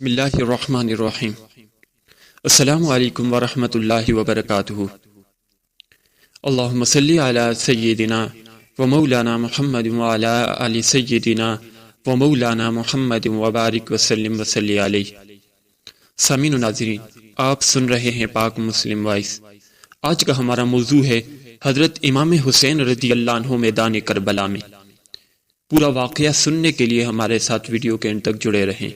بسم اللہ الرحمن الرحیم۔ السلام علیکم ورحمۃ اللہ وبرکاتہ۔ اللہم صلی علی سیدنا و مولانا محمد وعلی آل سیدنا و مولانا محمد وبارک وسلم وصلی علیہ۔ سامعین و ناظرین، آپ سن رہے ہیں پاک مسلم وائس۔ آج کا ہمارا موضوع ہے حضرت امام حسین رضی اللہ عنہ میدان کربلا میں۔ پورا واقعہ سننے کے لیے ہمارے ساتھ ویڈیو کے انت تک جڑے رہیں،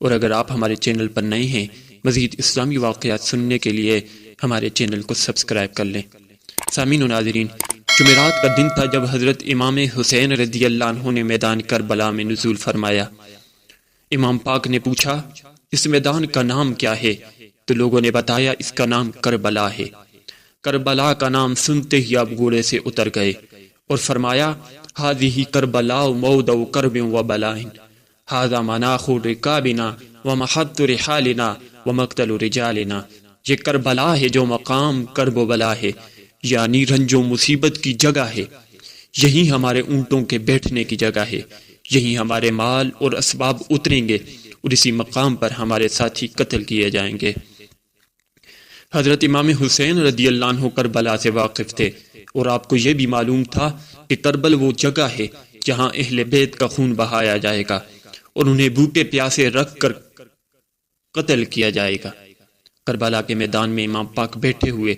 اور اگر آپ ہمارے چینل پر نئے ہیں، مزید اسلامی واقعات سننے کے لیے ہمارے چینل کو سبسکرائب کر لیں۔ سامعین و ناظرین، جمعرات کا دن تھا جب حضرت امام حسین رضی اللہ عنہ نے میدان کربلا میں نزول فرمایا۔ امام پاک نے پوچھا، اس میدان کا نام کیا ہے؟ تو لوگوں نے بتایا اس کا نام کربلا ہے۔ کربلا کا نام سنتے ہی آپ گھوڑے سے اتر گئے اور فرمایا، ہذہ کربلا موضع کرب و بلاء، ھذا مناخ رکابنا ومحط رحالنا ومقتل رجالنا۔ یہ کربلا ہے جو مقام کرب و بلا ہے، یعنی رنج و مصیبت کی جگہ ہے۔ یہی ہمارے اونٹوں کے بیٹھنے کی جگہ ہے، یہی ہمارے مال اور اسباب اتریں گے، اور اسی مقام پر ہمارے ساتھی قتل کیے جائیں گے۔ حضرت امام حسین رضی اللہ عنہ کربلا سے واقف تھے، اور آپ کو یہ بھی معلوم تھا کہ کربل وہ جگہ ہے جہاں اہل بیت کا خون بہایا جائے گا اور انہیں بھوکے پیاسے رکھ کر قتل کیا جائے گا۔ کربلا کے میدان میں امام پاک بیٹھے ہوئے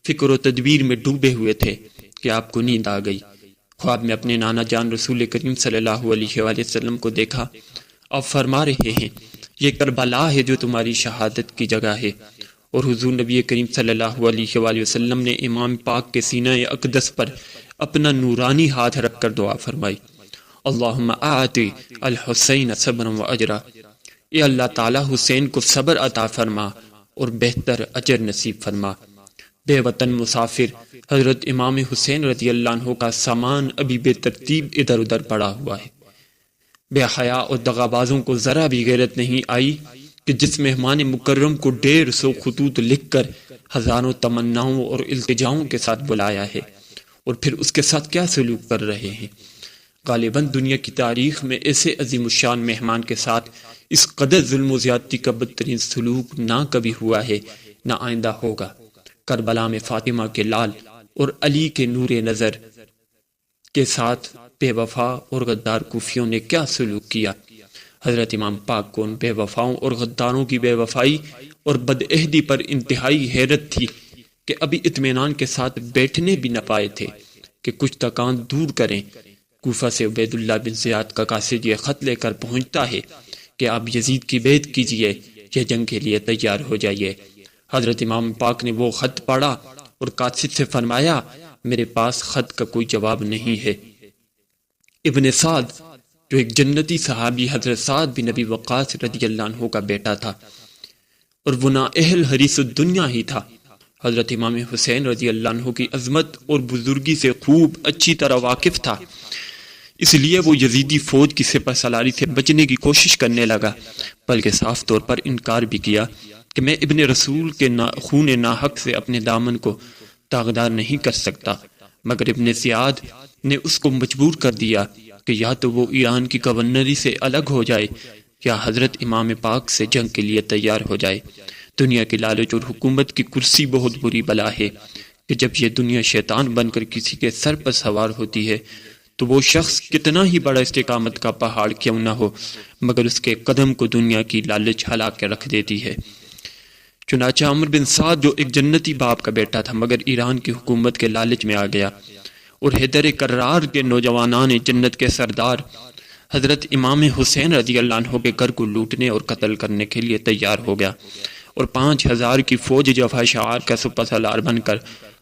فکر و تدبیر میں ڈوبے ہوئے تھے کہ آپ کو نیند آ گئی۔ خواب میں اپنے نانا جان رسول کریم صلی اللہ علیہ وآلہ وسلم کو دیکھا۔ آپ فرما رہے ہیں، یہ کربلا ہے جو تمہاری شہادت کی جگہ ہے۔ اور حضور نبی کریم صلی اللہ علیہ وآلہ وسلم نے امام پاک کے سینہ اقدس پر اپنا نورانی ہاتھ رکھ کر دعا فرمائی، اللہم اعطی الحسین صبرا و اجرا۔ اے اللہ تعالی حسین کو صبر عطا فرما اور بہتر اجر نصیب فرما۔ بے وطن مسافر حضرت امام حسین رضی اللہ عنہ کا سامان ابھی بے ترتیب ادھر ادھر پڑا ہوا ہے۔ بے حیا اور دغابازوں کو ذرا بھی غیرت نہیں آئی کہ جس مہمان مکرم کو 150 خطوط لکھ کر ہزاروں تمناؤں اور التجاؤں کے ساتھ بلایا ہے، اور پھر اس کے ساتھ کیا سلوک کر رہے ہیں۔ غالباً دنیا کی تاریخ میں ایسے عظیم الشان مہمان کے ساتھ اس قدر ظلم و زیادتی کا بدترین سلوک نہ کبھی ہوا ہے، نہ آئندہ ہوگا۔ کربلا میں فاطمہ کے لال اور علی کے نور نظر کے ساتھ بے وفا اور غدار کوفیوں نے کیا سلوک کیا۔ حضرت امام پاک کو ان بے وفاؤں اور غداروں کی بے وفائی اور بدعہدی پر انتہائی حیرت تھی کہ ابھی اطمینان کے ساتھ بیٹھنے بھی نہ پائے تھے کہ کچھ تکان دور کریں۔ کوفہ سے عبید اللہ بن زیاد کا قاصد یہ خط لے کر پہنچتا ہے کہ آپ یزید کی بیعت کیجئے، یہ جنگ کے لیے تیار ہو جائیے۔ حضرت امام پاک نے وہ خط پڑھا اور قاصد سے فرمایا، میرے پاس خط کا کوئی جواب نہیں ہے۔ ابن سعد جو ایک جنتی صحابی حضرت سعد بن نبی وقاص رضی اللہ عنہ کا بیٹا تھا، اور وہ نااہل حریص الدنیا ہی تھا، حضرت امام حسین رضی اللہ عنہ کی عظمت اور بزرگی سے خوب اچھی طرح واقف تھا۔ اس لیے وہ یزیدی فوج کی سپہ سالاری سے بچنے کی کوشش کرنے لگا، بلکہ صاف طور پر انکار بھی کیا کہ میں ابن رسول کے خون ناحق سے اپنے دامن کو داغدار نہیں کر سکتا۔ مگر ابن زیاد نے اس کو مجبور کر دیا کہ یا تو وہ ایران کی گورنری سے الگ ہو جائے یا حضرت امام پاک سے جنگ کے لیے تیار ہو جائے۔ دنیا کی لالچ اور حکومت کی کرسی بہت بری بلا ہے کہ جب یہ دنیا شیطان بن کر کسی کے سر پر سوار ہوتی ہے تو وہ شخص کتنا ہی بڑا استقامت کا پہاڑ کیوں نہ ہو، مگر اس کے قدم کو دنیا کی لالچ ہلا کے رکھ دیتی ہے۔ چنانچہ عمر بن سعد جو ایک جنتی باپ کا بیٹا تھا، مگر ایران کی حکومت کے لالچ میں آ گیا، اور حیدر کرار کے نوجوانان جنت کے سردار حضرت امام حسین رضی اللہ عنہ کے گھر کو لوٹنے اور قتل کرنے کے لیے تیار ہو گیا، اور 5000 کی فوج جفا شعار کا سپہ سالار بن کر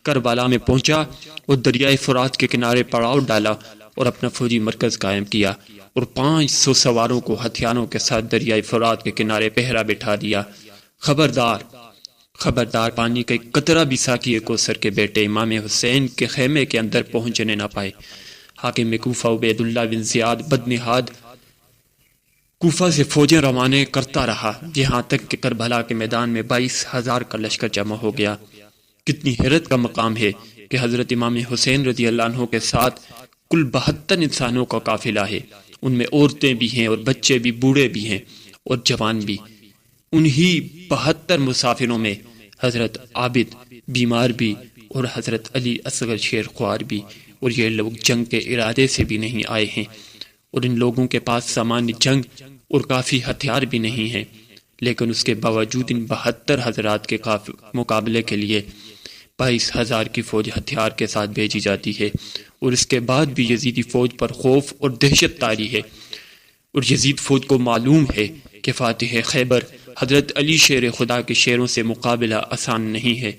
کربلا میں پہنچا اور دریائے فرات کے کنارے پڑاؤ ڈالا اور اپنا فوجی مرکز قائم کیا، اور 500 سواروں کو ہتھیاروں کے ساتھ دریائے فرات کے کنارے پہرا بٹھا دیا۔ خبردار خبردار، پانی کا ایک قطرہ بھی ساقی کوثر کے بیٹے امام حسین کے خیمے کے اندر پہنچنے نہ پائے۔ حاکم کوفہ عبید اللہ بن زیاد بدنہاد کوفہ سے فوجیں روانے کرتا رہا، یہاں تک کہ کربلا کے میدان میں 22,000 کا لشکر جمع ہو گیا۔ کتنی حیرت کا مقام ہے کہ حضرت امام حسین رضی اللہ عنہ کے ساتھ کل 72 انسانوں کا قافلہ ہے، ان میں عورتیں بھی ہیں اور بچے بھی، بوڑھے بھی ہیں اور جوان بھی۔ انہی 72 مسافروں میں حضرت عابد بیمار بھی اور حضرت علی اصغر شیر خوار بھی، اور یہ لوگ جنگ کے ارادے سے بھی نہیں آئے ہیں، اور ان لوگوں کے پاس سامان جنگ اور کافی ہتھیار بھی نہیں ہیں، لیکن اس کے باوجود ان 72 حضرات کے مقابلے کے لیے 22,000 کی فوج ہتھیار کے ساتھ بھیجی جاتی ہے، اور اس کے بعد بھی یزیدی فوج پر خوف اور دہشت طاری ہے، اور یزید فوج کو معلوم ہے کہ فاتح خیبر حضرت علی شیر خدا کے شیروں سے مقابلہ آسان نہیں ہے،